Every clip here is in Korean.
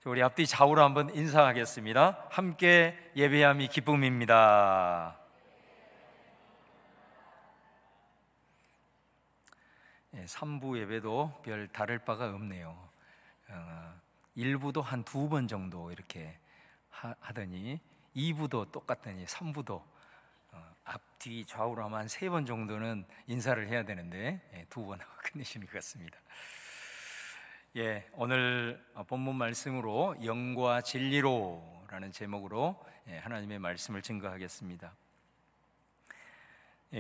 우리 앞뒤 좌우로 한번 인사하겠습니다. 함께 예배함이 기쁨입니다. 3부 예배도 별 다를 바가 없네요. 1부도 한 2번 정도 이렇게 하더니 2부도 똑같더니 3부도 앞뒤 좌우로 하면 한 3번 정도는 인사를 해야 되는데 2번 하고 끝내시는 것 같습니다. 오늘 본문 말씀으로 영과 진리로라는 제목으로 하나님의 말씀을 증거하겠습니다.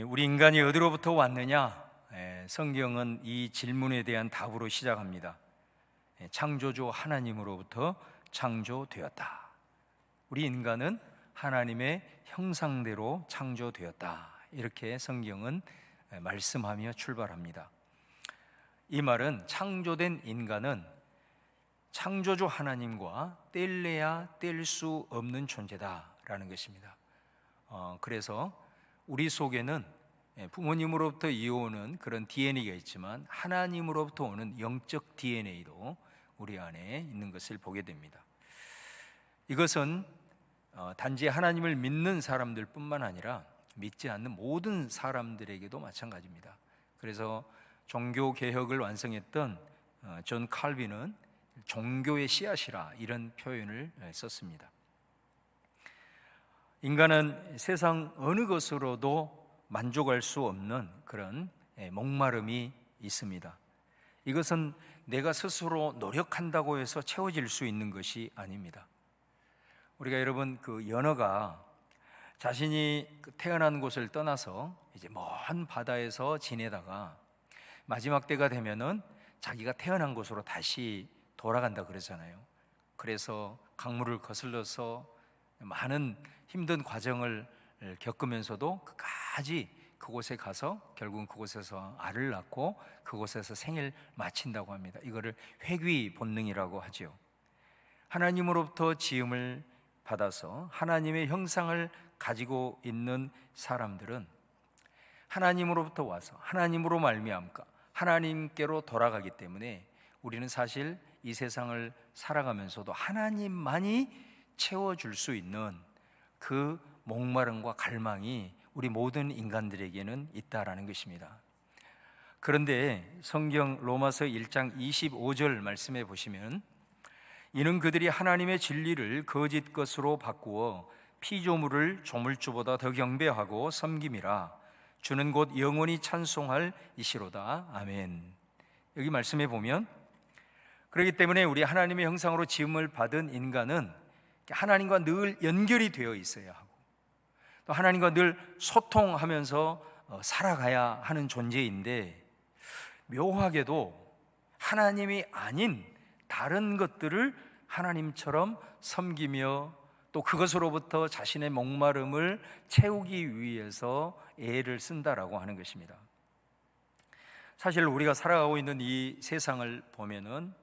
우리 인간이 어디로부터 왔느냐? 성경은 이 질문에 대한 답으로 시작합니다. 창조주 하나님으로부터 창조되었다. 우리 인간은 하나님의 형상대로 창조되었다. 이렇게 성경은 말씀하며 출발합니다. 이 말은 창조된 인간은 창조주 하나님과 뗄래야 뗄 수 없는 존재다라는 것입니다. 그래서 우리 속에는 부모님으로부터 이어오는 그런 DNA가 있지만 하나님으로부터 오는 영적 DNA도 우리 안에 있는 것을 보게 됩니다. 이것은 단지 하나님을 믿는 사람들 뿐만 아니라 믿지 않는 모든 사람들에게도 마찬가지입니다. 그래서 종교개혁을 완성했던 존 칼빈은 종교의 씨앗이라 이런 표현을 썼습니다. 인간은 세상 어느 것으로도 만족할 수 없는 그런 목마름이 있습니다. 이것은 내가 스스로 노력한다고 해서 채워질 수 있는 것이 아닙니다. 우리가 여러분 그 연어가 자신이 태어난 곳을 떠나서 이제 먼 바다에서 지내다가 마지막 때가 되면은 자기가 태어난 곳으로 다시 돌아간다 그러잖아요. 그래서 강물을 거슬러서 많은 힘든 과정을 겪으면서도 끝까지 그곳에 가서 결국은 그곳에서 알을 낳고 그곳에서 생을 마친다고 합니다. 이거를 회귀 본능이라고 하죠. 하나님으로부터 지음을 받아서 하나님의 형상을 가지고 있는 사람들은 하나님으로부터 와서 하나님으로 말미암까 하나님께로 돌아가기 때문에 우리는 사실 이 세상을 살아가면서도 하나님만이 채워줄 수 있는 그 목마름과 갈망이 우리 모든 인간들에게는 있다라는 것입니다. 그런데 성경 로마서 1장 25절 말씀해 보시면 이는 그들이 하나님의 진리를 거짓 것으로 바꾸어 피조물을 조물주보다 더 경배하고 섬김이라 주는 곧 영원히 찬송할 이시로다. 아멘. 여기 말씀해 보면 그렇기 때문에 우리 하나님의 형상으로 지음을 받은 인간은 하나님과 늘 연결이 되어 있어야 하고 또 하나님과 늘 소통하면서 살아가야 하는 존재인데 묘하게도 하나님이 아닌 다른 것들을 하나님처럼 섬기며 또 그것으로부터 자신의 목마름을 채우기 위해서 애를 쓴다라고 하는 것입니다. 사실 우리가 살아가고 있는 이 세상을 보면은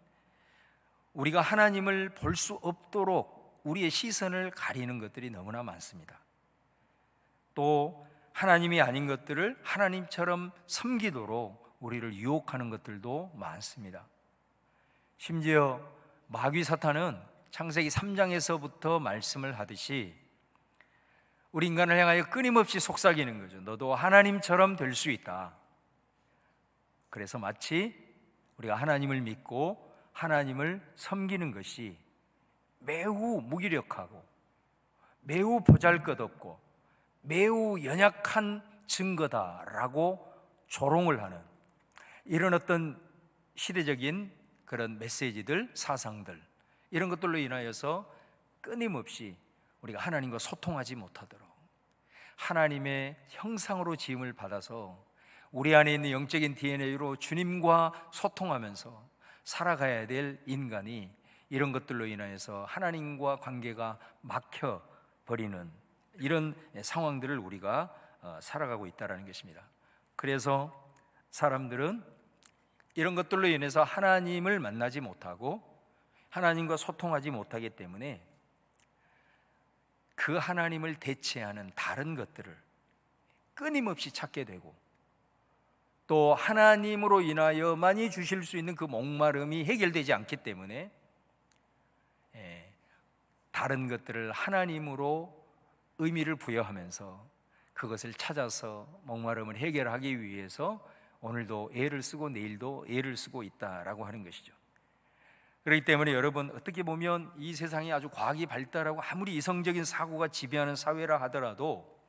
우리가 하나님을 볼 수 없도록 우리의 시선을 가리는 것들이 너무나 많습니다. 또 하나님이 아닌 것들을 하나님처럼 섬기도록 우리를 유혹하는 것들도 많습니다. 심지어 마귀 사탄은 창세기 3장에서부터 말씀을 하듯이 우리 인간을 향하여 끊임없이 속삭이는 거죠. 너도 하나님처럼 될 수 있다. 그래서 마치 우리가 하나님을 믿고 하나님을 섬기는 것이 매우 무기력하고 매우 보잘것없고 매우 연약한 증거다라고 조롱을 하는 이런 어떤 시대적인 그런 메시지들, 사상들 이런 것들로 인하여서 끊임없이 우리가 하나님과 소통하지 못하도록 하나님의 형상으로 지음을 받아서 우리 안에 있는 영적인 DNA로 주님과 소통하면서 살아가야 될 인간이 이런 것들로 인하여서 하나님과 관계가 막혀버리는 이런 상황들을 우리가 살아가고 있다는 것입니다. 그래서 사람들은 이런 것들로 인해서 하나님을 만나지 못하고 하나님과 소통하지 못하기 때문에 그 하나님을 대체하는 다른 것들을 끊임없이 찾게 되고 또 하나님으로 인하여만이 주실 수 있는 그 목마름이 해결되지 않기 때문에 다른 것들을 하나님으로 의미를 부여하면서 그것을 찾아서 목마름을 해결하기 위해서 오늘도 애를 쓰고 내일도 애를 쓰고 있다라고 하는 것이죠. 그렇기 때문에 여러분, 어떻게 보면 이 세상이 아주 과학이 발달하고 아무리 이성적인 사고가 지배하는 사회라 하더라도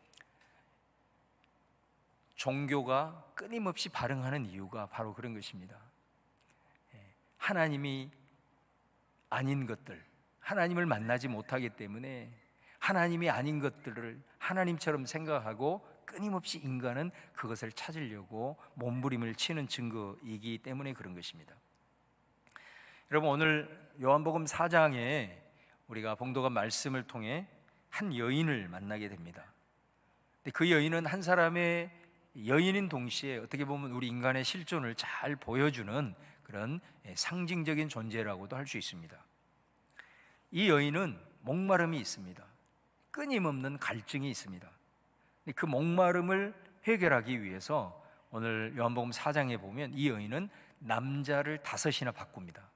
종교가 끊임없이 발흥하는 이유가 바로 그런 것입니다. 하나님이 아닌 것들, 하나님을 만나지 못하기 때문에 하나님이 아닌 것들을 하나님처럼 생각하고 끊임없이 인간은 그것을 찾으려고 몸부림을 치는 증거이기 때문에 그런 것입니다. 여러분, 오늘 요한복음 4장에 우리가 봉도가 말씀을 통해 한 여인을 만나게 됩니다. 근데 그 여인은 한 사람의 여인인 동시에 어떻게 보면 우리 인간의 실존을 잘 보여주는 그런 상징적인 존재라고도 할 수 있습니다. 이 여인은 목마름이 있습니다. 끊임없는 갈증이 있습니다. 그 목마름을 해결하기 위해서 오늘 요한복음 4장에 보면 이 여인은 남자를 5이나 바꿉니다.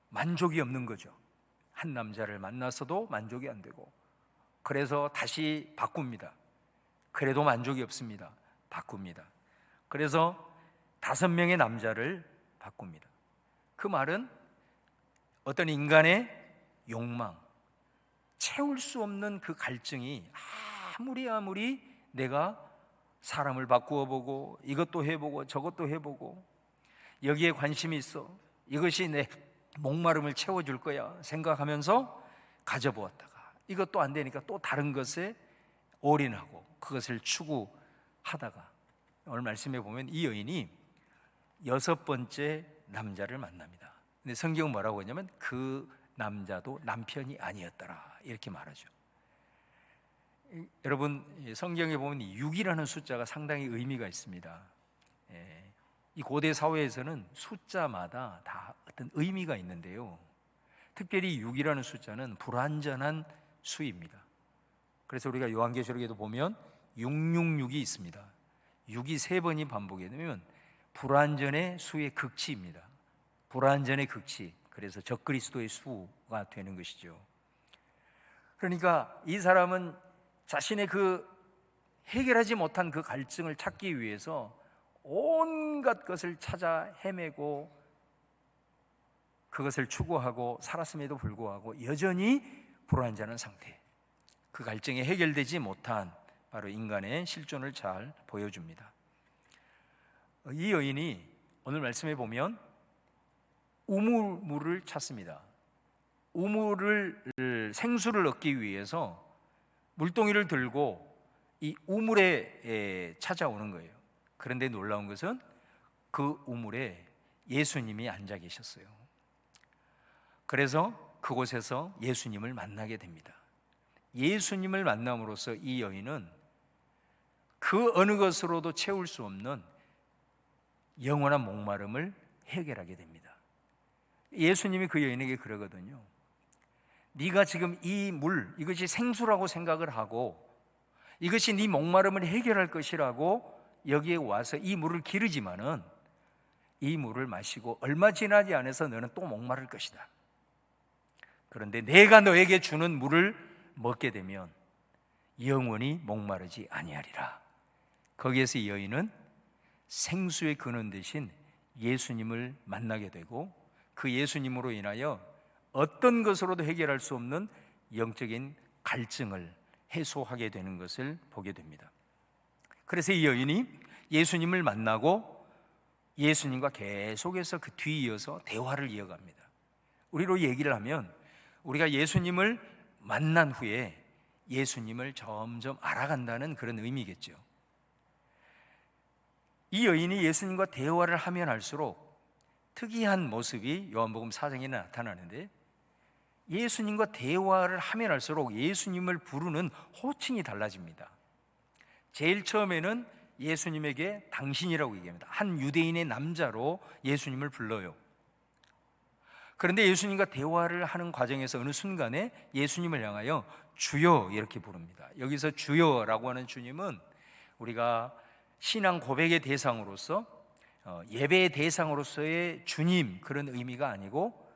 만족이 없는 거죠. 한 남자를 만났어도 만족이 안 되고, 그래서 다시 바꿉니다. 그래도 만족이 없습니다. 바꿉니다. 그래서 5명의 남자를 바꿉니다. 그 말은 어떤 인간의 욕망, 채울 수 없는 그 갈증이 아무리 내가 사람을 바꾸어 보고 이것도 해보고 저것도 해보고 여기에 관심이 있어, 이것이 내 목마름을 채워줄 거야 생각하면서 가져보았다가 이것도 안 되니까 또 다른 것에 올인하고 그것을 추구하다가 오늘 말씀해 보면 이 여인이 6번째 남자를 만납니다. 근데 성경은 뭐라고 하냐면 그 남자도 남편이 아니었더라 이렇게 말하죠. 여러분, 성경에 보면 6이라는 숫자가 상당히 의미가 있습니다. 이 고대 사회에서는 숫자마다 다 어떤 의미가 있는데요, 특별히 6이라는 숫자는 불완전한 수입니다. 그래서 우리가 요한계시록에도 보면 666이 있습니다. 6이 3번이 반복이 되면 불완전의 수의 극치입니다. 불완전의 극치, 그래서 적그리스도의 수가 되는 것이죠. 그러니까 이 사람은 자신의 그 해결하지 못한 그 갈증을 찾기 위해서 온갖 것을 찾아 헤매고 그것을 추구하고 살았음에도 불구하고 여전히 불완전한 상태, 그 갈증이 해결되지 못한 바로 인간의 실존을 잘 보여줍니다. 이 여인이 오늘 말씀에 보면 우물물을 찾습니다. 우물을, 생수를 얻기 위해서 물동이를 들고 이 우물에 찾아오는 거예요. 그런데 놀라운 것은 그 우물에 예수님이 앉아 계셨어요. 그래서 그곳에서 예수님을 만나게 됩니다. 예수님을 만남으로써 이 여인은 그 어느 것으로도 채울 수 없는 영원한 목마름을 해결하게 됩니다. 예수님이 그 여인에게 그러거든요. 네가 지금 이 물, 이것이 생수라고 생각을 하고 이것이 네 목마름을 해결할 것이라고 여기에 와서 이 물을 기르지만은 이 물을 마시고 얼마 지나지 않아서 너는 또 목마를 것이다. 그런데 내가 너에게 주는 물을 먹게 되면 영원히 목마르지 아니하리라. 거기에서 이 여인은 생수의 근원 되신 예수님을 만나게 되고 그 예수님으로 인하여 어떤 것으로도 해결할 수 없는 영적인 갈증을 해소하게 되는 것을 보게 됩니다. 그래서 이 여인이 예수님을 만나고 예수님과 계속해서 그 뒤이어서 대화를 이어갑니다. 우리로 얘기를 하면 우리가 예수님을 만난 후에 예수님을 점점 알아간다는 그런 의미겠죠. 이 여인이 예수님과 대화를 하면 할수록 특이한 모습이 요한복음 4장에 나타나는데, 예수님과 대화를 하면 할수록 예수님을 부르는 호칭이 달라집니다. 제일 처음에는 예수님에게 당신이라고 얘기합니다. 한 유대인의 남자로 예수님을 불러요. 그런데 예수님과 대화를 하는 과정에서 어느 순간에 예수님을 향하여 주여 이렇게 부릅니다. 여기서 주여라고 하는 주님은 우리가 신앙 고백의 대상으로서 예배의 대상으로서의 주님 그런 의미가 아니고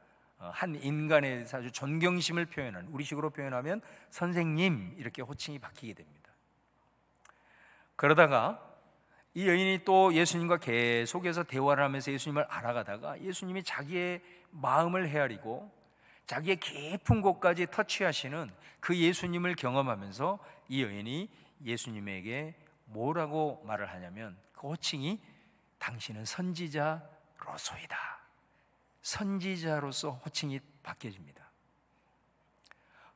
한 인간에 대해서 아주 존경심을 표현하는, 우리식으로 표현하면 선생님 이렇게 호칭이 바뀌게 됩니다. 그러다가 이 여인이 또 예수님과 계속해서 대화를 하면서 예수님을 알아가다가 예수님이 자기의 마음을 헤아리고 자기의 깊은 곳까지 터치하시는 그 예수님을 경험하면서 이 여인이 예수님에게 뭐라고 말을 하냐면, 그 호칭이 당신은 선지자로소이다. 선지자로서 호칭이 바뀌어집니다.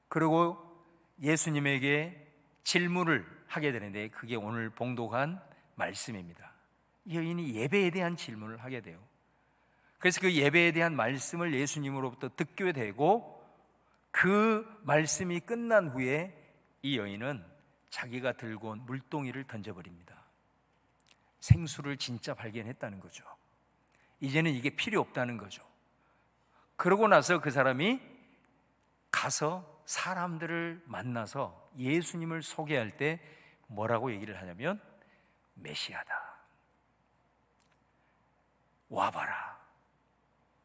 그리고 예수님에게 질문을 하게 되는데, 그게 오늘 봉독한 말씀입니다. 여인이 예배에 대한 질문을 하게 돼요. 그래서 그 예배에 대한 말씀을 예수님으로부터 듣게 되고, 그 말씀이 끝난 후에 이 여인은 자기가 들고 온 물동이를 던져버립니다. 생수를 진짜 발견했다는 거죠. 이제는 이게 필요 없다는 거죠. 그러고 나서 그 사람이 가서 사람들을 만나서 예수님을 소개할 때 뭐라고 얘기를 하냐면, 메시아다, 와봐라,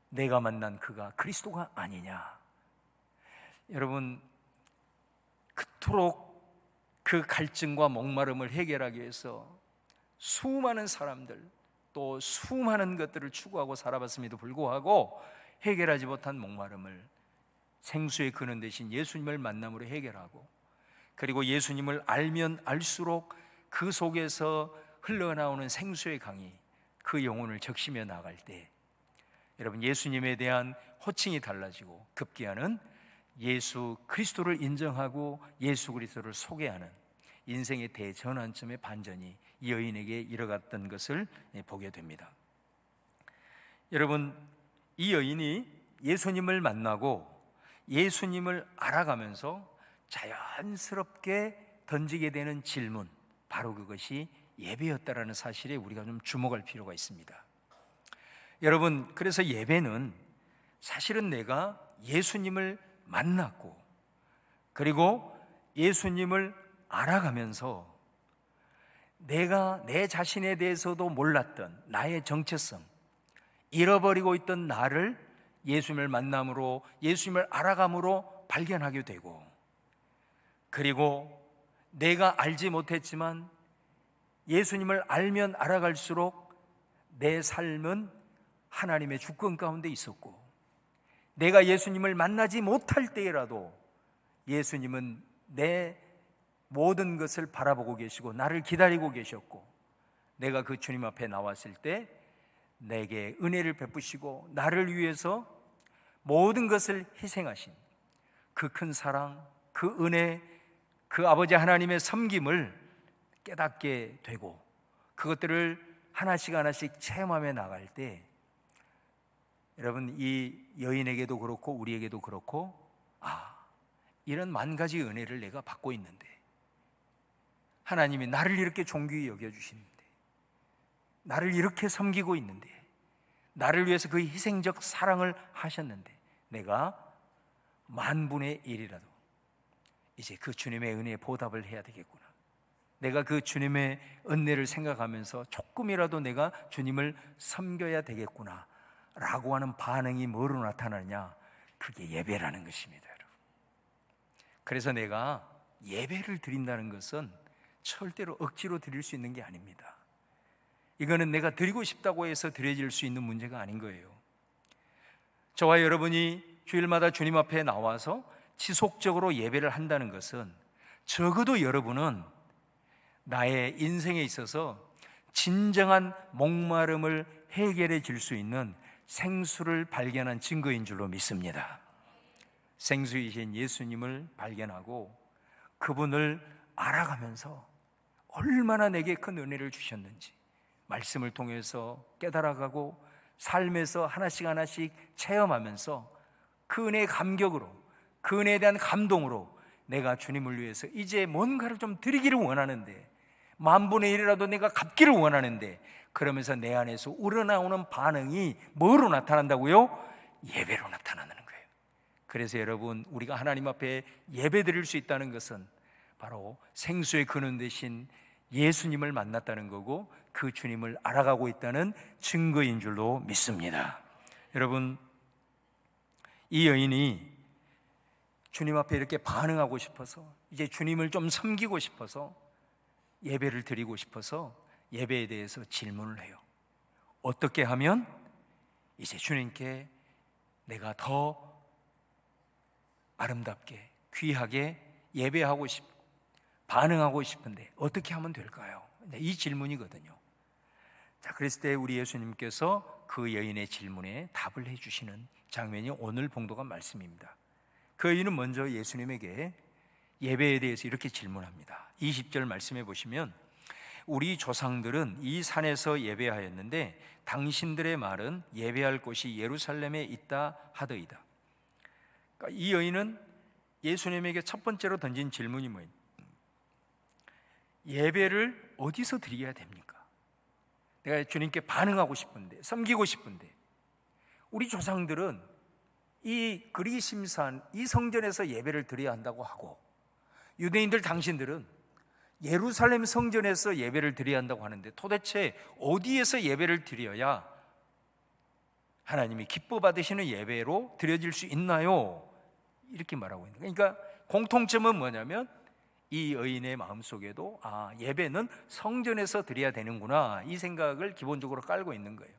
내가 만난 그가 그리스도가 아니냐. 여러분, 그토록 그 갈증과 목마름을 해결하기 위해서 수많은 사람들, 또 수많은 것들을 추구하고 살아봤음에도 불구하고 해결하지 못한 목마름을 생수의 근원 되신 예수님을 만남으로 해결하고, 그리고 예수님을 알면 알수록 그 속에서 흘러나오는 생수의 강이 그 영혼을 적시며 나갈 때, 여러분, 예수님에 대한 호칭이 달라지고 급기야는 예수 그리스도를 인정하고 예수 그리스도를 소개하는 인생의 대전환점의 반전이 이 여인에게 일어났던 것을 보게 됩니다. 여러분, 이 여인이 예수님을 만나고 예수님을 알아가면서 자연스럽게 던지게 되는 질문, 바로 그것이 예배였다라는 사실에 우리가 좀 주목할 필요가 있습니다. 여러분, 그래서 예배는 사실은 내가 예수님을 만났고, 그리고 예수님을 알아가면서 내가 내 자신에 대해서도 몰랐던 나의 정체성, 잃어버리고 있던 나를 예수님을 만남으로, 예수님을 알아감으로 발견하게 되고, 그리고 내가 알지 못했지만 예수님을 알면 알아갈수록 내 삶은 하나님의 주권 가운데 있었고, 내가 예수님을 만나지 못할 때라도 예수님은 내 모든 것을 바라보고 계시고 나를 기다리고 계셨고, 내가 그 주님 앞에 나왔을 때 내게 은혜를 베푸시고 나를 위해서 모든 것을 희생하신 그 큰 사랑, 그 은혜, 그 아버지 하나님의 섬김을 깨닫게 되고, 그것들을 하나씩 하나씩 체험하며 나갈 때, 여러분, 이 여인에게도 그렇고 우리에게도 그렇고, 이런 만 가지 은혜를 내가 받고 있는데, 하나님이 나를 이렇게 존귀히 여겨주시는데, 나를 이렇게 섬기고 있는데, 나를 위해서 그 희생적 사랑을 하셨는데, 내가 만분의 1이라도 이제 그 주님의 은혜에 보답을 해야 되겠구나. 내가 그 주님의 은혜를 생각하면서 조금이라도 내가 주님을 섬겨야 되겠구나 라고 하는 반응이 뭐로 나타나냐? 그게 예배라는 것입니다, 여러분. 그래서 내가 예배를 드린다는 것은 절대로 억지로 드릴 수 있는 게 아닙니다. 이거는 내가 드리고 싶다고 해서 드려질 수 있는 문제가 아닌 거예요. 저와 여러분이 주일마다 주님 앞에 나와서 지속적으로 예배를 한다는 것은, 적어도 여러분은 나의 인생에 있어서 진정한 목마름을 해결해 줄 수 있는 생수를 발견한 증거인 줄로 믿습니다. 생수이신 예수님을 발견하고 그분을 알아가면서 얼마나 내게 큰 은혜를 주셨는지 말씀을 통해서 깨달아가고, 삶에서 하나씩 하나씩 체험하면서 그 은혜의 감격으로, 그 은혜에 대한 감동으로 내가 주님을 위해서 이제 뭔가를 좀 드리기를 원하는데, 만분의 1이라도 내가 갚기를 원하는데, 그러면서 내 안에서 우러나오는 반응이 뭐로 나타난다고요? 예배로 나타나는 거예요. 그래서 여러분, 우리가 하나님 앞에 예배 드릴 수 있다는 것은 바로 생수의 근원 되신 예수님을 만났다는 거고, 그 주님을 알아가고 있다는 증거인 줄로 믿습니다. 여러분, 이 여인이 주님 앞에 이렇게 반응하고 싶어서, 이제 주님을 좀 섬기고 싶어서, 예배를 드리고 싶어서 예배에 대해서 질문을 해요. 어떻게 하면 이제 주님께 내가 더 아름답게 귀하게 예배하고 싶고 반응하고 싶은데 어떻게 하면 될까요? 이 질문이거든요. 자, 그랬을 때 우리 예수님께서 그 여인의 질문에 답을 해주시는 장면이 오늘 봉독한 말씀입니다. 그 여인은 먼저 예수님에게 예배에 대해서 이렇게 질문합니다. 20절 말씀해 보시면, 우리 조상들은 이 산에서 예배하였는데 당신들의 말은 예배할 곳이 예루살렘에 있다 하더이다. 그러니까 이 여인은 예수님에게 첫 번째로 던진 질문이 뭐예요? 예배를 어디서 드려야 됩니까? 내가 주님께 반응하고 싶은데, 섬기고 싶은데, 우리 조상들은 이 그리심산, 이 성전에서 예배를 드려야 한다고 하고, 유대인들 당신들은 예루살렘 성전에서 예배를 드려야 한다고 하는데 도대체 어디에서 예배를 드려야 하나님이 기뻐 받으시는 예배로 드려질 수 있나요? 이렇게 말하고 있는 거예요. 그러니까 공통점은 뭐냐면 이 여인의 마음속에도 예배는 성전에서 드려야 되는구나, 이 생각을 기본적으로 깔고 있는 거예요.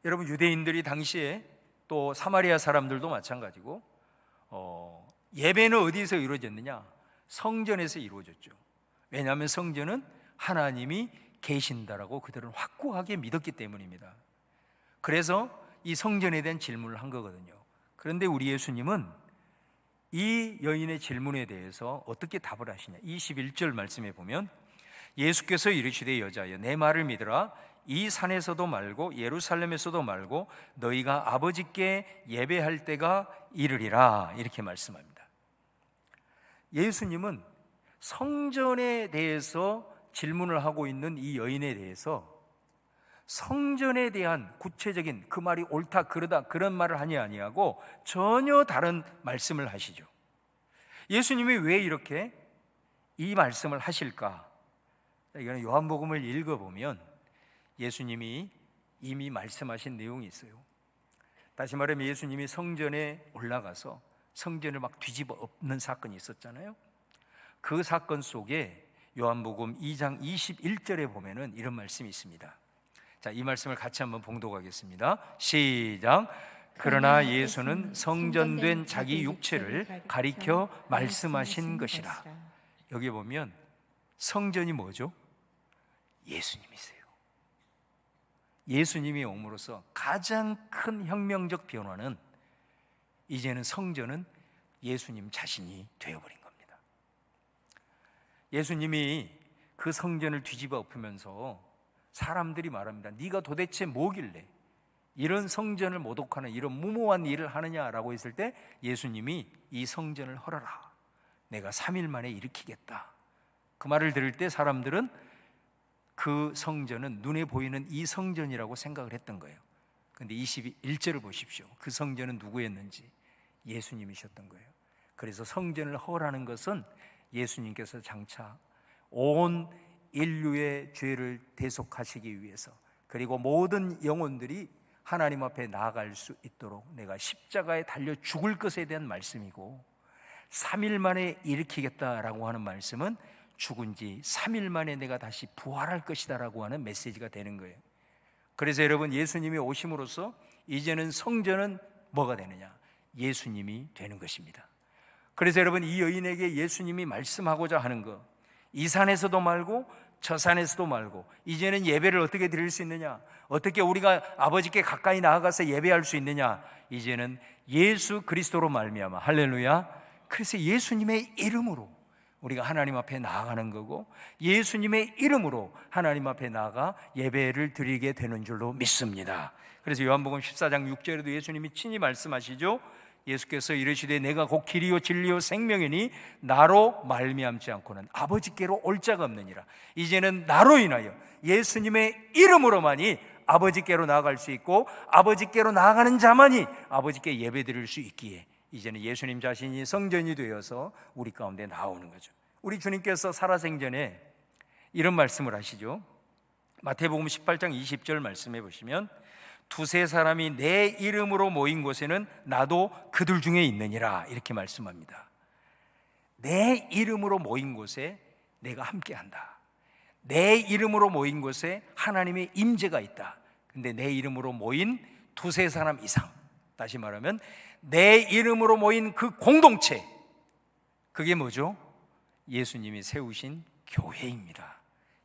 여러분, 유대인들이 당시에 또 사마리아 사람들도 마찬가지고 예배는 어디서 이루어졌느냐? 성전에서 이루어졌죠. 왜냐하면 성전은 하나님이 계신다라고 그들은 확고하게 믿었기 때문입니다. 그래서 이 성전에 대한 질문을 한 거거든요. 그런데 우리 예수님은 이 여인의 질문에 대해서 어떻게 답을 하시냐? 21절 말씀에 보면, 예수께서 이르시되 여자여 내 말을 믿으라. 이 산에서도 말고 예루살렘에서도 말고 너희가 아버지께 예배할 때가 이르리라, 이렇게 말씀합니다. 예수님은 성전에 대해서 질문을 하고 있는 이 여인에 대해서 성전에 대한 구체적인 그 말이 옳다 그르다 그런 말을 하니 아니하고 전혀 다른 말씀을 하시죠. 예수님이 왜 이렇게 이 말씀을 하실까? 이거는 요한복음을 읽어보면 예수님이 이미 말씀하신 내용이 있어요. 다시 말하면 예수님이 성전에 올라가서 성전을 막 뒤집어 엎는 사건이 있었잖아요. 그 사건 속에 요한복음 2장 21절에 보면은 이런 말씀이 있습니다. 자, 이 말씀을 같이 한번 봉독하겠습니다. 시작. 그러나 예수는 성전된 자기 육체를 가리켜 말씀하신 것이라. 여기 보면 성전이 뭐죠? 예수님이세요. 예수님이 옴으로써 가장 큰 혁명적 변화는 이제는 성전은 예수님 자신이 되어버린 겁니다. 예수님이 그 성전을 뒤집어 엎으면서 사람들이 말합니다. 네가 도대체 뭐길래 이런 성전을 모독하는 이런 무모한 일을 하느냐라고 했을 때 예수님이 이 성전을 헐어라, 내가 3일 만에 일으키겠다, 그 말을 들을 때 사람들은 그 성전은 눈에 보이는 이 성전이라고 생각을 했던 거예요. 그런데 21절을 보십시오. 그 성전은 누구였는지 예수님이셨던 거예요. 그래서 성전을 허라는 것은 예수님께서 장차 온 인류의 죄를 대속하시기 위해서, 그리고 모든 영혼들이 하나님 앞에 나아갈 수 있도록 내가 십자가에 달려 죽을 것에 대한 말씀이고, 3일 만에 일으키겠다라고 하는 말씀은 죽은 지 3일 만에 내가 다시 부활할 것이다라고 하는 메시지가 되는 거예요. 그래서 여러분, 예수님이 오심으로써 이제는 성전은 뭐가 되느냐? 예수님이 되는 것입니다. 그래서 여러분, 이 여인에게 예수님이 말씀하고자 하는 것, 이 산에서도 말고 저 산에서도 말고 이제는 예배를 어떻게 드릴 수 있느냐? 어떻게 우리가 아버지께 가까이 나아가서 예배할 수 있느냐? 이제는 예수 그리스도로 말미암아, 할렐루야. 그래서 예수님의 이름으로 우리가 하나님 앞에 나아가는 거고, 예수님의 이름으로 하나님 앞에 나아가 예배를 드리게 되는 줄로 믿습니다. 그래서 요한복음 14장 6절에도 예수님이 친히 말씀하시죠. 예수께서 이르시되 내가 곧 길이요 진리요 생명이니 나로 말미암지 않고는 아버지께로 올 자가 없느니라. 이제는 나로 인하여 예수님의 이름으로만이 아버지께로 나아갈 수 있고, 아버지께로 나아가는 자만이 아버지께 예배드릴 수 있기에 이제는 예수님 자신이 성전이 되어서 우리 가운데 나오는 거죠. 우리 주님께서 살아생전에 이런 말씀을 하시죠. 마태복음 18장 20절 말씀해 보시면, 두세 사람이 내 이름으로 모인 곳에는 나도 그들 중에 있느니라, 이렇게 말씀합니다. 내 이름으로 모인 곳에 내가 함께한다. 내 이름으로 모인 곳에 하나님의 임재가 있다. 근데 내 이름으로 모인 두세 사람 이상, 다시 말하면 내 이름으로 모인 그 공동체, 그게 뭐죠? 예수님이 세우신 교회입니다.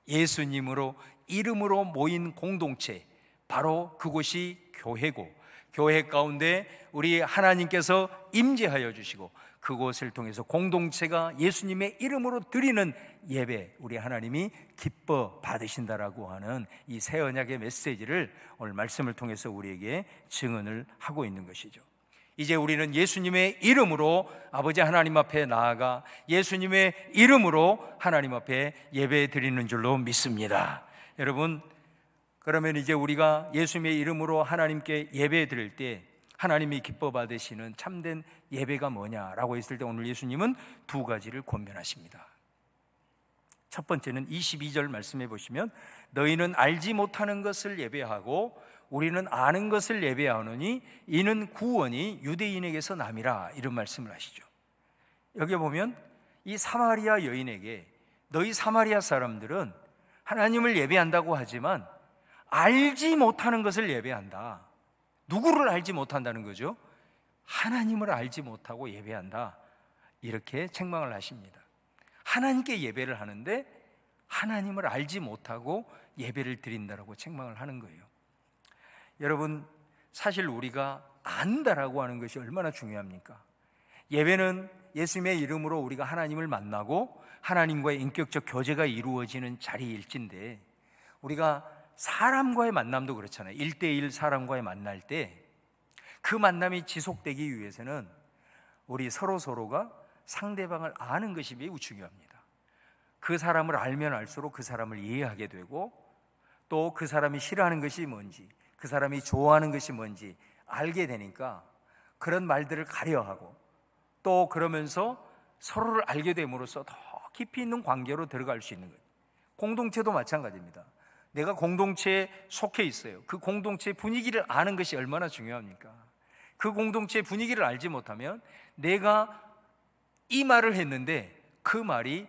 예수님으로 이름으로 모인 공동체, 바로 그곳이 교회고, 교회 가운데 우리 하나님께서 임재하여 주시고, 그곳을 통해서 공동체가 예수님의 이름으로 드리는 예배, 우리 하나님이 기뻐 받으신다라고 하는 이 새 언약의 메시지를 오늘 말씀을 통해서 우리에게 증언을 하고 있는 것이죠. 이제 우리는 예수님의 이름으로 아버지 하나님 앞에 나아가 예수님의 이름으로 하나님 앞에 예배 드리는 줄로 믿습니다. 여러분, 그러면 이제 우리가 예수님의 이름으로 하나님께 예배 드릴 때 하나님이 기뻐 받으시는 참된 예배가 뭐냐라고 했을 때 오늘 예수님은 두 가지를 권면하십니다. 첫 번째는 22절 말씀해 보시면, 너희는 알지 못하는 것을 예배하고 우리는 아는 것을 예배하노니 이는 구원이 유대인에게서 남이라, 이런 말씀을 하시죠. 여기 보면 이 사마리아 여인에게, 너희 사마리아 사람들은 하나님을 예배한다고 하지만 알지 못하는 것을 예배한다. 누구를 알지 못한다는 거죠? 하나님을 알지 못하고 예배한다, 이렇게 책망을 하십니다. 하나님께 예배를 하는데 하나님을 알지 못하고 예배를 드린다라고 책망을 하는 거예요. 여러분, 사실 우리가 안다라고 하는 것이 얼마나 중요합니까? 예배는 예수님의 이름으로 우리가 하나님을 만나고 하나님과의 인격적 교제가 이루어지는 자리일진데, 우리가 사람과의 만남도 그렇잖아요. 1대1 사람과의 만날 때 그 만남이 지속되기 위해서는 우리 서로가 상대방을 아는 것이 매우 중요합니다. 그 사람을 알면 알수록 그 사람을 이해하게 되고, 또 그 사람이 싫어하는 것이 뭔지, 그 사람이 좋아하는 것이 뭔지 알게 되니까 그런 말들을 가려하고, 또 그러면서 서로를 알게 됨으로써 더 깊이 있는 관계로 들어갈 수 있는 거예요. 공동체도 마찬가지입니다. 내가 공동체에 속해 있어요. 그 공동체의 분위기를 아는 것이 얼마나 중요합니까? 그 공동체의 분위기를 알지 못하면 내가 이 말을 했는데 그 말이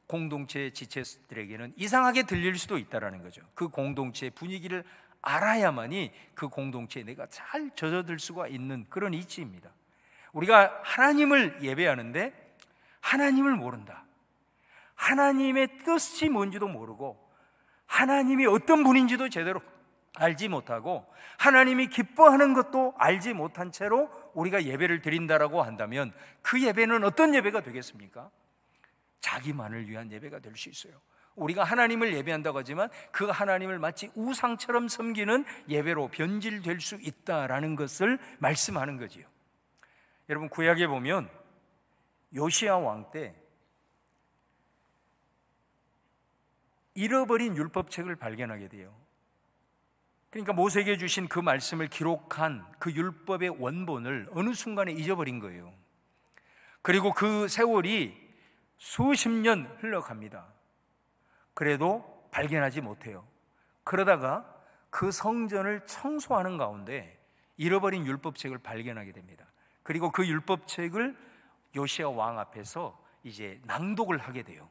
공동체 지체들에게는 이상하게 들릴 수도 있다는 거죠. 그 공동체의 분위기를 알아야만이 그 공동체에 내가 잘 젖어들 수가 있는 그런 이치입니다. 우리가 하나님을 예배하는데 하나님을 모른다, 하나님의 뜻이 뭔지도 모르고 하나님이 어떤 분인지도 제대로 알지 못하고 하나님이 기뻐하는 것도 알지 못한 채로 우리가 예배를 드린다라고 한다면 그 예배는 어떤 예배가 되겠습니까? 자기만을 위한 예배가 될 수 있어요. 우리가 하나님을 예배한다고 하지만 그 하나님을 마치 우상처럼 섬기는 예배로 변질될 수 있다라는 것을 말씀하는 거지요. 여러분, 구약에 보면 요시야 왕 때 잃어버린 율법책을 발견하게 돼요. 그러니까 모세에게 주신 그 말씀을 기록한 그 율법의 원본을 어느 순간에 잊어버린 거예요. 그리고 그 세월이 수십 년 흘러갑니다. 그래도 발견하지 못해요. 그러다가 그 성전을 청소하는 가운데 잃어버린 율법책을 발견하게 됩니다. 그리고 그 율법책을 요시야 왕 앞에서 이제 낭독을 하게 돼요.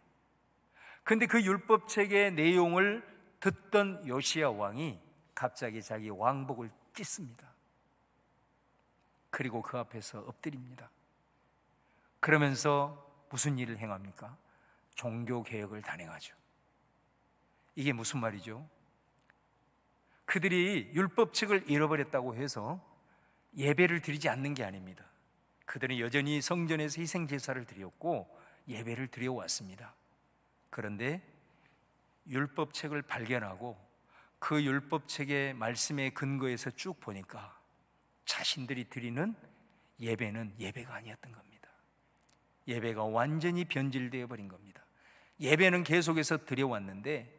근데 그 율법책의 내용을 듣던 요시야 왕이 갑자기 자기 왕복을 찢습니다. 그리고 그 앞에서 엎드립니다. 그러면서 무슨 일을 행합니까? 종교개혁을 단행하죠. 이게 무슨 말이죠? 그들이 율법책을 잃어버렸다고 해서 예배를 드리지 않는 게 아닙니다. 그들은 여전히 성전에서 희생제사를 드렸고 예배를 드려왔습니다. 그런데 율법책을 발견하고 그 율법책의 말씀에 근거해서 쭉 보니까 자신들이 드리는 예배는 예배가 아니었던 겁니다. 예배가 완전히 변질되어 버린 겁니다. 예배는 계속해서 드려왔는데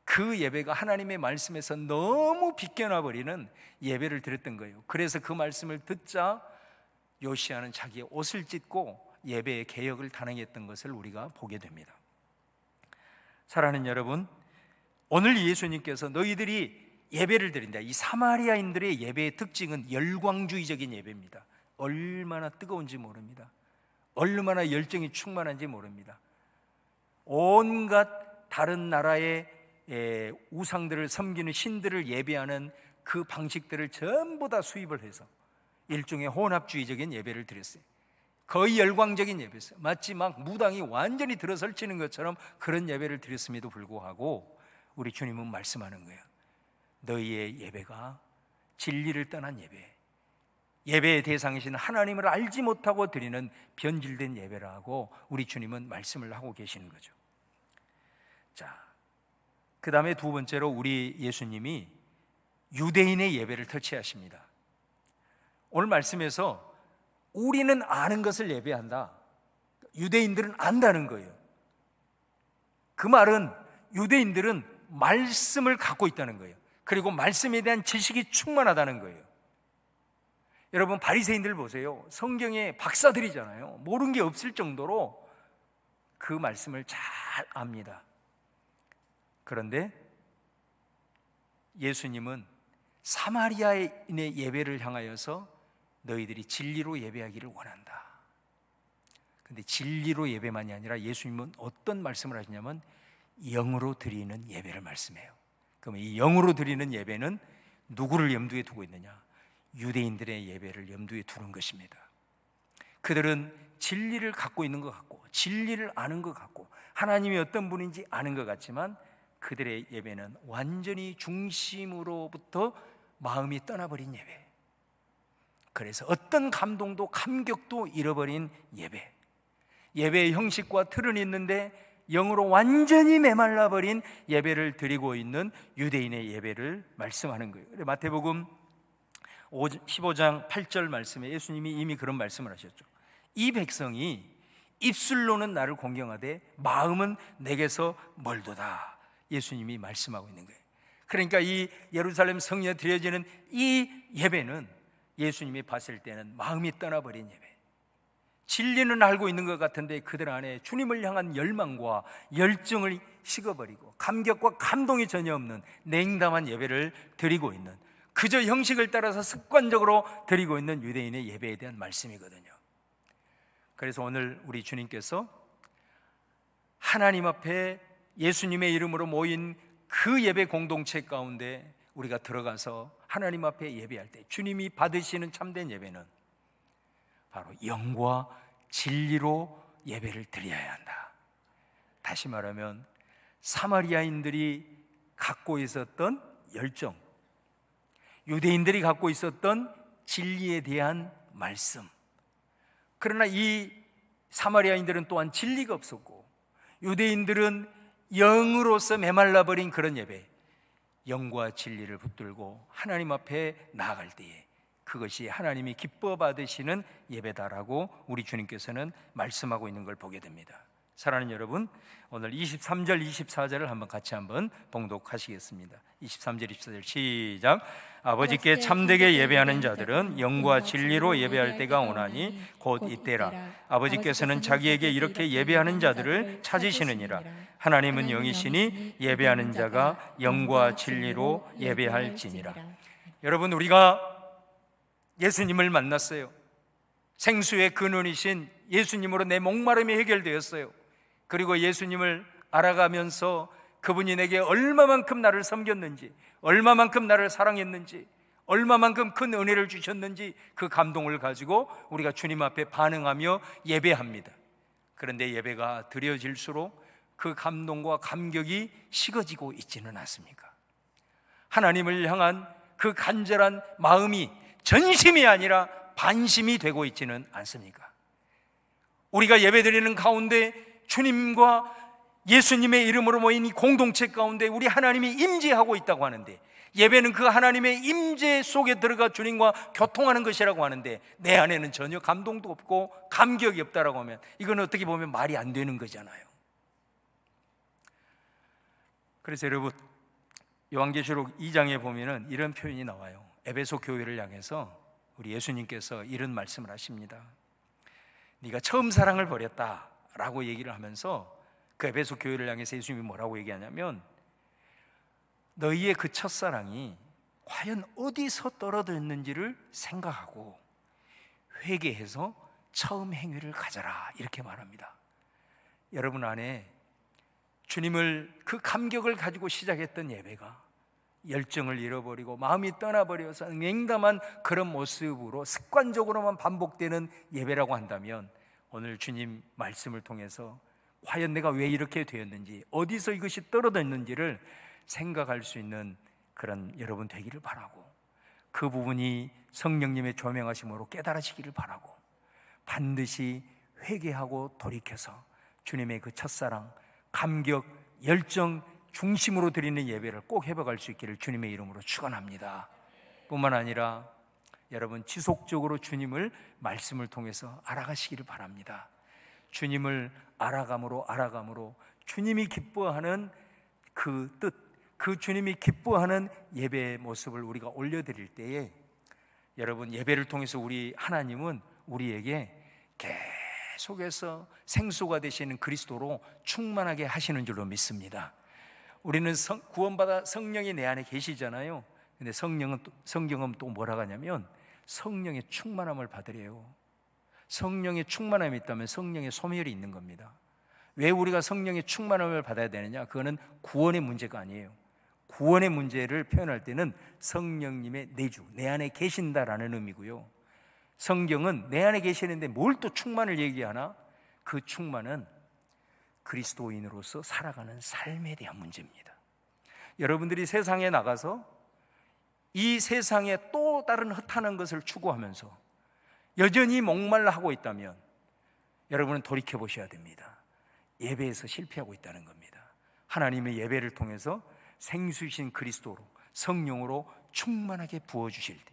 그 예배가 하나님의 말씀에서 너무 비껴나 버리는 예배를 드렸던 거예요. 그래서 그 말씀을 듣자 요시야는 자기의 옷을 찢고 예배의 개혁을 단행했던 것을 우리가 보게 됩니다. 사랑하는 여러분, 오늘 예수님께서 너희들이 예배를 드린다. 이 사마리아인들의 예배의 특징은 열광주의적인 예배입니다. 얼마나 뜨거운지 모릅니다. 얼마나 열정이 충만한지 모릅니다. 온갖 다른 나라의 우상들을 섬기는 신들을 예배하는 그 방식들을 전부 다 수입을 해서 일종의 혼합주의적인 예배를 드렸어요. 거의 열광적인 예배였어요. 마치 막 무당이 완전히 들어설치는 것처럼 그런 예배를 드렸음에도 불구하고 우리 주님은 말씀하는 거예요. 너희의 예배가 진리를 떠난 예배, 예배의 대상이신 하나님을 알지 못하고 드리는 변질된 예배라고 우리 주님은 말씀을 하고 계시는 거죠. 자, 그 다음에 두 번째로 우리 예수님이 유대인의 예배를 터치하십니다. 오늘 말씀에서 우리는 아는 것을 예배한다, 유대인들은 안다는 거예요. 그 말은 유대인들은 말씀을 갖고 있다는 거예요. 그리고 말씀에 대한 지식이 충만하다는 거예요. 여러분, 바리새인들 보세요. 성경의 박사들이잖아요. 모르는 게 없을 정도로 그 말씀을 잘 압니다. 그런데 예수님은 사마리아인의 예배를 향하여서 너희들이 진리로 예배하기를 원한다. 그런데 진리로 예배만이 아니라 예수님은 어떤 말씀을 하시냐면 영으로 드리는 예배를 말씀해요. 그럼 이 영으로 드리는 예배는 누구를 염두에 두고 있느냐? 유대인들의 예배를 염두에 두는 것입니다. 그들은 진리를 갖고 있는 것 같고 진리를 아는 것 같고 하나님이 어떤 분인지 아는 것 같지만 그들의 예배는 완전히 중심으로부터 마음이 떠나버린 예배, 그래서 어떤 감동도 감격도 잃어버린 예배, 예배의 형식과 틀은 있는데 영으로 완전히 메말라버린 예배를 드리고 있는 유대인의 예배를 말씀하는 거예요. 마태복음 15장 8절 말씀에 예수님이 이미 그런 말씀을 하셨죠. 이 백성이 입술로는 나를 공경하되 마음은 내게서 멀도다. 예수님이 말씀하고 있는 거예요. 그러니까 이 예루살렘 성전에 드려지는 이 예배는 예수님이 봤을 때는 마음이 떠나버린 예배, 진리는 알고 있는 것 같은데 그들 안에 주님을 향한 열망과 열정을 식어버리고 감격과 감동이 전혀 없는 냉담한 예배를 드리고 있는, 그저 형식을 따라서 습관적으로 드리고 있는 유대인의 예배에 대한 말씀이거든요. 그래서 오늘 우리 주님께서 하나님 앞에 예수님의 이름으로 모인 그 예배 공동체 가운데 우리가 들어가서 하나님 앞에 예배할 때 주님이 받으시는 참된 예배는 바로 영과 진리로 예배를 드려야 한다. 다시 말하면 사마리아인들이 갖고 있었던 열정, 유대인들이 갖고 있었던 진리에 대한 말씀, 그러나 이 사마리아인들은 또한 진리가 없었고 유대인들은 영으로서 메말라버린 그런 예배, 영과 진리를 붙들고 하나님 앞에 나아갈 때에 그것이 하나님이 기뻐 받으시는 예배다라고 우리 주님께서는 말씀하고 있는 걸 보게 됩니다. 사랑하는 여러분, 오늘 23절 24절을 한번 같이 한번 봉독하시겠습니다. 23절 24절 시작. 아버지께 참되게 예배하는 자들은 영과 진리로 예배할 때가 오나니 곧 이때라. 아버지께서는 자기에게 이렇게 예배하는 자들을 찾으시느니라. 하나님은 영이시니 예배하는 자가 영과 진리로 예배할지니라. 여러분, 우리가 예수님을 만났어요. 생수의 근원이신 예수님으로 내 목마름이 해결되었어요. 그리고 예수님을 알아가면서 그분이 내게 얼마만큼 나를 섬겼는지, 얼마만큼 나를 사랑했는지, 얼마만큼 큰 은혜를 주셨는지 그 감동을 가지고 우리가 주님 앞에 반응하며 예배합니다. 그런데 예배가 드려질수록 그 감동과 감격이 식어지고 있지는 않습니까? 하나님을 향한 그 간절한 마음이 전심이 아니라 반심이 되고 있지는 않습니까? 우리가 예배드리는 가운데 주님과 예수님의 이름으로 모인 이 공동체 가운데 우리 하나님이 임재하고 있다고 하는데, 예배는 그 하나님의 임재 속에 들어가 주님과 교통하는 것이라고 하는데 내 안에는 전혀 감동도 없고 감격이 없다라고 하면 이건 어떻게 보면 말이 안 되는 거잖아요. 그래서 여러분, 요한계시록 2장에 보면은 이런 표현이 나와요. 에베소 교회를 향해서 우리 예수님께서 이런 말씀을 하십니다. 네가 처음 사랑을 버렸다라고 얘기를 하면서 그 에베소 교회를 향해서 예수님이 뭐라고 얘기하냐면 너희의 그 첫사랑이 과연 어디서 떨어졌는지를 생각하고 회개해서 처음 행위를 가져라, 이렇게 말합니다. 여러분 안에 주님을, 그 감격을 가지고 시작했던 예배가 열정을 잃어버리고 마음이 떠나버려서 냉담한 그런 모습으로 습관적으로만 반복되는 예배라고 한다면, 오늘 주님 말씀을 통해서 과연 내가 왜 이렇게 되었는지, 어디서 이것이 떨어졌는지를 생각할 수 있는 그런 여러분 되기를 바라고, 그 부분이 성령님의 조명하심으로 깨달으시기를 바라고, 반드시 회개하고 돌이켜서 주님의 그 첫사랑, 감격, 열정 중심으로 드리는 예배를 꼭 회복할 수 있기를 주님의 이름으로 축원합니다. 뿐만 아니라 여러분 지속적으로 주님을 말씀을 통해서 알아가시기를 바랍니다. 주님을 알아감으로 주님이 기뻐하는 그 뜻, 그 주님이 기뻐하는 예배의 모습을 우리가 올려드릴 때에, 여러분 예배를 통해서 우리 하나님은 우리에게 계속해서 생수가 되시는 그리스도로 충만하게 하시는 줄로 믿습니다. 우리는 구원받아 성령이 내 안에 계시잖아요. 근데 성경은 또 뭐라고 하냐면 성령의 충만함을 받으래요. 성령의 충만함이 있다면 성령의 소멸이 있는 겁니다. 왜 우리가 성령의 충만함을 받아야 되느냐? 그거는 구원의 문제가 아니에요. 구원의 문제를 표현할 때는 성령님의 내주, 내 안에 계신다라는 의미고요. 성경은 내 안에 계시는데 뭘 또 충만을 얘기하나? 그 충만은 그리스도인으로서 살아가는 삶에 대한 문제입니다. 여러분들이 세상에 나가서 이 세상에 또 다른 헛하는 것을 추구하면서 여전히 목말라 하고 있다면 여러분은 돌이켜 보셔야 됩니다. 예배에서 실패하고 있다는 겁니다. 하나님의 예배를 통해서 생수이신 그리스도로, 성령으로 충만하게 부어주실 때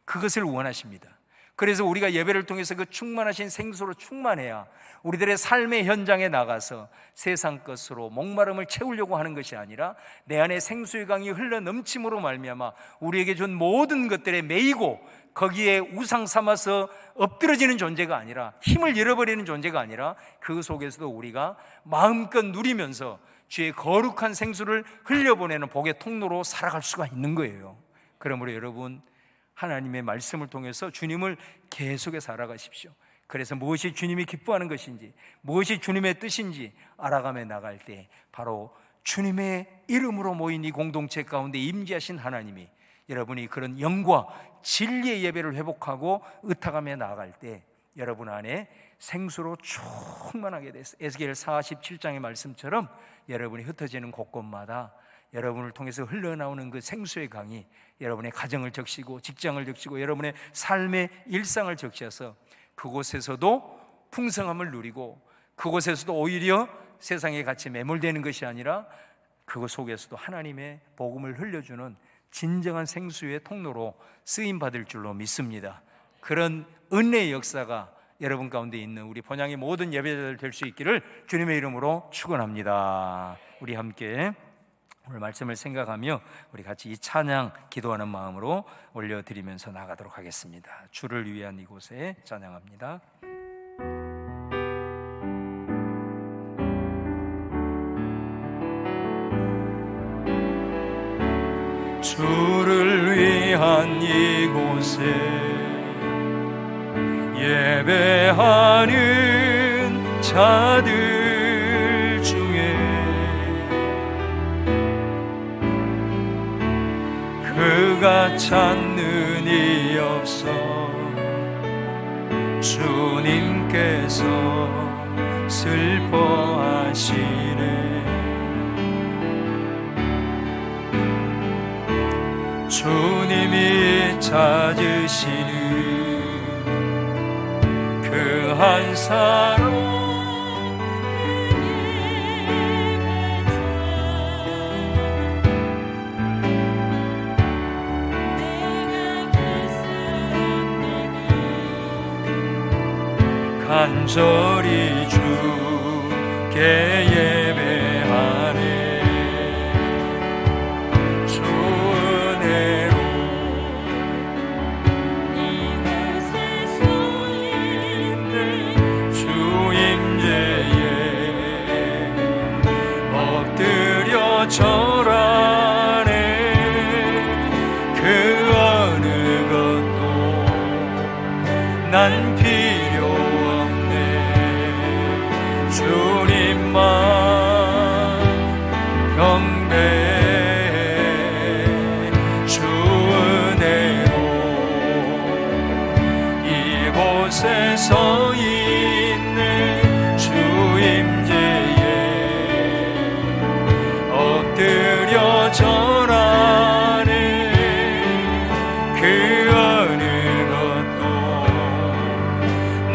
그것을 원하십니다. 그래서 우리가 예배를 통해서 그 충만하신 생수로 충만해야 우리들의 삶의 현장에 나가서 세상 것으로 목마름을 채우려고 하는 것이 아니라 내 안에 생수의 강이 흘러 넘침으로 말미암아 우리에게 준 모든 것들에 매이고 거기에 우상 삼아서 엎드러지는 존재가 아니라, 힘을 잃어버리는 존재가 아니라 그 속에서도 우리가 마음껏 누리면서 주의 거룩한 생수를 흘려보내는 복의 통로로 살아갈 수가 있는 거예요. 그러므로 여러분, 하나님의 말씀을 통해서 주님을 계속해서 알아가십시오. 그래서 무엇이 주님이 기뻐하는 것인지, 무엇이 주님의 뜻인지 알아가며 나갈 때 바로 주님의 이름으로 모인 이 공동체 가운데 임재하신 하나님이 여러분이 그런 영과 진리의 예배를 회복하고 의탁하며 나아갈 때 여러분 안에 생수로 충만하게 돼서 에스겔 47장의 말씀처럼 여러분이 흩어지는 곳곳마다 여러분을 통해서 흘러나오는 그 생수의 강이 여러분의 가정을 적시고 직장을 적시고 여러분의 삶의 일상을 적셔서 그곳에서도 풍성함을 누리고 그곳에서도 오히려 세상에 같이 매몰되는 것이 아니라 그곳 속에서도 하나님의 복음을 흘려주는 진정한 생수의 통로로 쓰임받을 줄로 믿습니다. 그런 은혜의 역사가 여러분 가운데 있는 우리 본향의 모든 예배자들 될 수 있기를 주님의 이름으로 축원합니다. 우리 함께 오늘 말씀을 생각하며 우리 같이 이 찬양 기도하는 마음으로 올려드리면서 나가도록 하겠습니다. 주를 위한 이곳에 찬양합니다. 주를 위한 이곳에 예배하는 자들 중에 그가 찾는 이 없어 주님께서 슬퍼하시네. 주님이 찾으시는 그 한 사람 간절히 주께 예배하네. 주 은혜로 이곳에 서 있는 주 임재에 엎드려 절하네. 그 난 필요 없네. 주님만 경배해. 주 은혜로 이곳에 서 있네. 주 임재에 엎드려 절하네. 그 어느 것도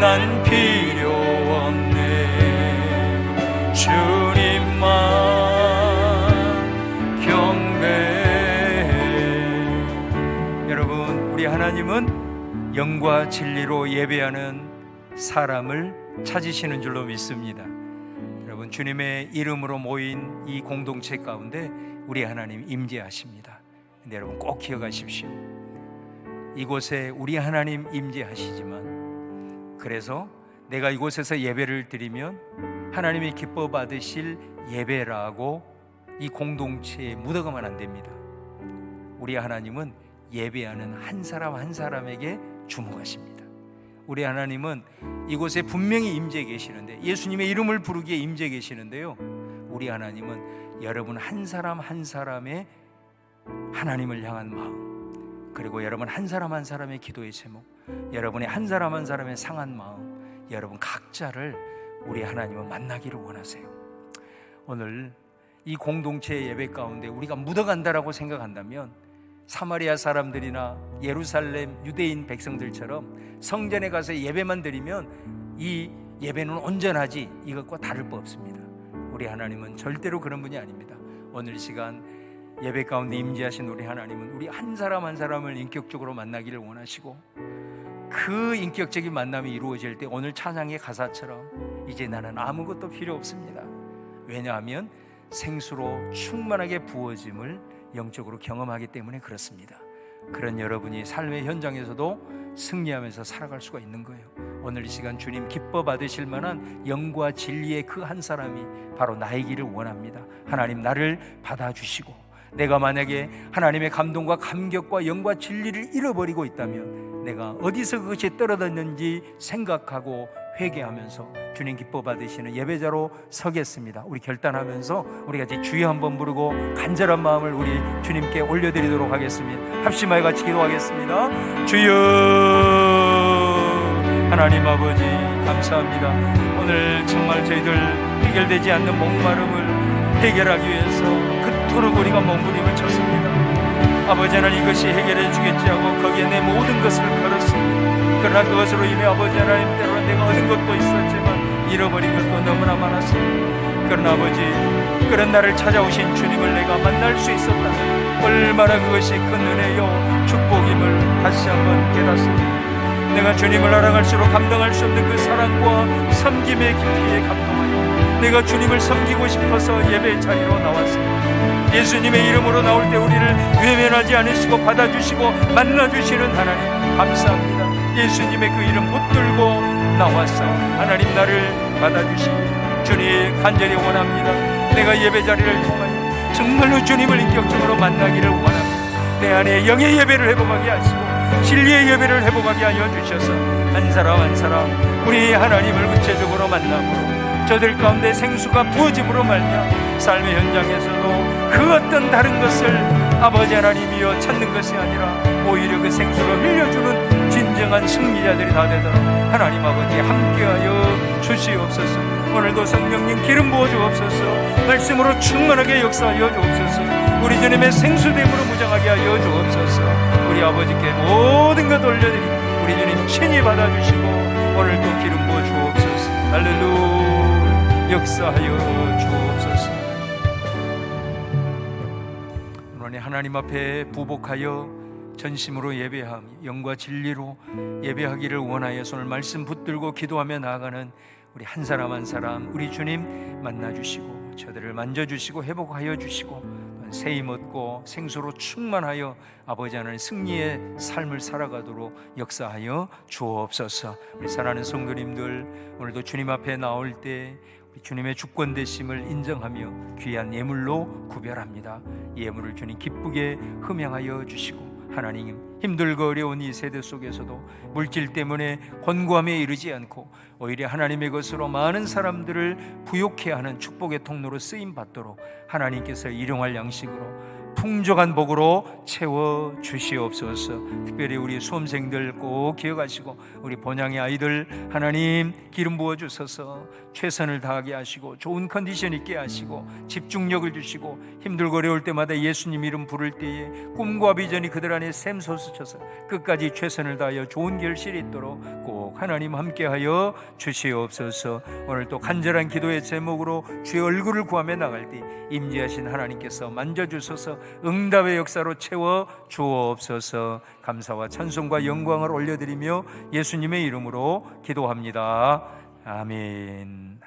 난 필요 없네. 주님만 경배해. 여러분, 우리 하나님은 영과 진리로 예배하는 사람을 찾으시는 줄로 믿습니다. 여러분, 주님의 이름으로 모인 이 공동체 가운데 우리 하나님 임재하십니다. 근데 여러분 꼭 기억하십시오. 이곳에 우리 하나님 임재하시지만, 그래서 내가 이곳에서 예배를 드리면 하나님이 기뻐 받으실 예배라고 이 공동체에 묻어가면 안 됩니다. 우리 하나님은 예배하는 한 사람 한 사람에게 주목하십니다. 우리 하나님은 이곳에 분명히 임재 계시는데, 예수님의 이름을 부르기에 임재 계시는데요, 우리 하나님은 여러분 한 사람 한 사람의 하나님을 향한 마음, 그리고 여러분 한 사람 한 사람의 기도의 제목, 여러분의 한 사람 한 사람의 상한 마음, 여러분 각자를 우리 하나님은 만나기를 원하세요. 오늘 이 공동체의 예배 가운데 우리가 묻어간다라고 생각한다면, 사마리아 사람들이나 예루살렘 유대인 백성들처럼 성전에 가서 예배만 드리면 이 예배는 온전하지, 이것과 다를 바 없습니다. 우리 하나님은 절대로 그런 분이 아닙니다. 오늘 이 시간 예배 가운데 임재하신 우리 하나님은 우리 한 사람 한 사람을 인격적으로 만나기를 원하시고, 그 인격적인 만남이 이루어질 때 오늘 찬양의 가사처럼 이제 나는 아무것도 필요 없습니다. 왜냐하면 생수로 충만하게 부어짐을 영적으로 경험하기 때문에 그렇습니다. 그런 여러분이 삶의 현장에서도 승리하면서 살아갈 수가 있는 거예요. 오늘 이 시간 주님 기뻐 받으실 만한 영과 진리의 그 한 사람이 바로 나이기를 원합니다. 하나님 나를 받아주시고, 내가 만약에 하나님의 감동과 감격과 영과 진리를 잃어버리고 있다면 내가 어디서 그것이 떨어졌는지 생각하고 회개하면서 주님 기뻐 받으시는 예배자로 서겠습니다. 우리 결단하면서 우리 같이 주여 한번 부르고 간절한 마음을 우리 주님께 올려드리도록 하겠습니다. 합심하여 같이 기도하겠습니다. 주여, 하나님 아버지 감사합니다. 오늘 정말 저희들 해결되지 않는 목마름을 해결하기 위해서 그토록 우리가 몸부림을 쳤습니다. 아버지 하나님, 이것이 해결해 주겠지 하고 거기에 내 모든 것을 걸었습니다. 그러나 그것으로 인해 아버지 하나님, 때로는 내가 얻은 것도 있었지만 잃어버린 것도 너무나 많았습니다. 그러나 아버지, 그런 나를 찾아오신 주님을 내가 만날 수 있었다면 얼마나 그것이 큰 은혜요 축복임을 다시 한번 깨닫습니다. 내가 주님을 알아갈수록 감당할 수 없는 그 사랑과 섬김의 깊이에 감동하여 내가 주님을 섬기고 싶어서 예배 자리로 나왔습니다. 예수님의 이름으로 나올 때 우리를 외면하지 않으시고 받아주시고 만나주시는 하나님 감사합니다. 예수님의 그 이름 붙들고 나왔어 하나님 나를 받아주시니 주님 간절히 원합니다. 내가 예배 자리를 통하여 정말로 주님을 인격적으로 만나기를 원합니다. 내 안에 영의 예배를 회복하게 하시고 진리의 예배를 회복하게 하여 주셔서 한 사람 한 사람 우리 하나님을 구체적으로 만남으로 저들 가운데 생수가 부어짐으로 말미암아 삶의 현장에서도 그 어떤 다른 것을 아버지 하나님이여 찾는 것이 아니라 오히려 그 생수를 흘려주는 진정한 승리자들이 다 되도록 하나님 아버지 함께하여 주시옵소서. 오늘도 성령님 기름 부어 주옵소서. 말씀으로 충만하게 역사하여 주옵소서. 우리 주님의 생수됨으로 무장하게 하여 주옵소서. 우리 아버지께 모든 것 올려드리고 우리 주님 친히 받아주시고 오늘도 기름 부어 주옵소서. 할렐루야. 역사하여 주옵소서. 오늘 하나님 앞에 부복하여 전심으로 예배하며 영과 진리로 예배하기를 원하여 손을 말씀 붙들고 기도하며 나아가는 우리 한 사람 한 사람 우리 주님 만나주시고 저들을 만져주시고 회복하여 주시고 세임 얻고 생수로 충만하여 아버지 하나님 승리의 삶을 살아가도록 역사하여 주옵소서. 우리 사랑하는 성도님들, 오늘도 주님 앞에 나올 때 우리 주님의 주권 되심을 인정하며 귀한 예물로 구별합니다. 예물을 주님 기쁘게 흠양하여 주시고 하나님, 힘들고 어려운 이 세대 속에서도 물질 때문에 곤고함에 이르지 않고 오히려 하나님의 것으로 많은 사람들을 부욕해 하는 축복의 통로로 쓰임 받도록 하나님께서 일용할 양식으로 풍족한 복으로 채워 주시옵소서. 특별히 우리 수험생들 꼭 기억하시고 우리 본향의 아이들 하나님 기름 부어 주셔서 최선을 다하게 하시고 좋은 컨디션 있게 하시고 집중력을 주시고 힘들고 어려울 때마다 예수님 이름 부를 때에 꿈과 비전이 그들 안에 샘솟으셔서 끝까지 최선을 다하여 좋은 결실이 있도록 꼭 하나님 함께하여 주시옵소서. 오늘 또 간절한 기도의 제목으로 주의 얼굴을 구하며 나갈 때 임재하신 하나님께서 만져주셔서 응답의 역사로 채워 주옵소서. 감사와 찬송과 영광을 올려드리며 예수님의 이름으로 기도합니다. 아멘.